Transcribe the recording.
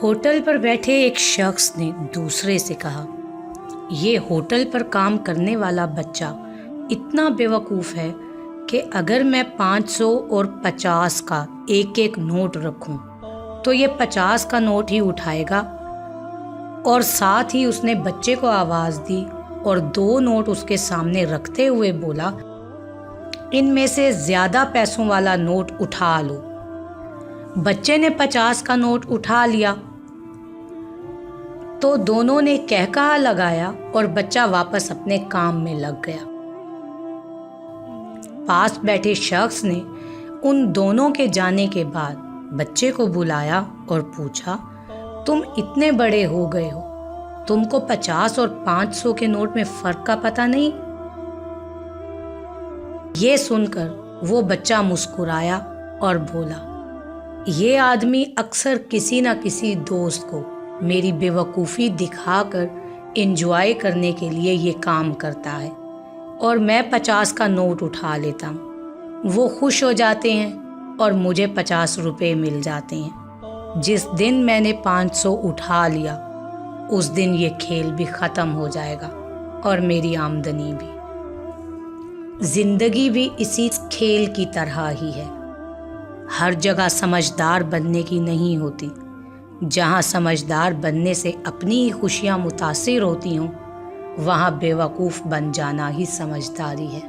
Hotel پر بیٹھے ایک شخص نے دوسرے سے کہا، یہ ہوٹل پر کام کرنے والا بچہ اتنا بیوقوف ہے کہ اگر میں 500 اور 50 کا ایک ایک نوٹ رکھوں تو یہ 50 کا نوٹ ہی اٹھائے گا۔ اور ساتھ ہی اس نے بچے کو آواز دی اور 2 نوٹ اس کے سامنے رکھتے ہوئے بولا، ان میں سے زیادہ پیسوں والا نوٹ اٹھا لو۔ بچے نے 50 کا نوٹ اٹھا لیا تو دونوں نے کہا لگایا اور بچہ واپس اپنے کام میں لگ گیا۔ پاس بیٹھے شخص نے ان دونوں کے جانے کے بعد بچے کو بلایا اور پوچھا، تم اتنے بڑے ہو گئے ہو، تم کو 50 اور 500 کے نوٹ میں فرق کا پتہ نہیں؟ یہ سن کر وہ بچہ مسکرایا اور بولا، یہ آدمی اکثر کسی نہ کسی دوست کو میری بیوقوفی دکھا کر انجوائے کرنے کے لیے یہ کام کرتا ہے اور میں 50 کا نوٹ اٹھا لیتا ہوں۔ وہ خوش ہو جاتے ہیں اور مجھے 50 روپے مل جاتے ہیں۔ جس دن میں نے 500 اٹھا لیا اس دن یہ کھیل بھی ختم ہو جائے گا اور میری آمدنی بھی۔ زندگی بھی اسی کھیل کی طرح ہی ہے، ہر جگہ سمجھدار بننے کی نہیں ہوتی۔ جہاں سمجھدار بننے سے اپنی ہی خوشیاں متاثر ہوتی ہوں، وہاں بیوقوف بن جانا ہی سمجھداری ہے۔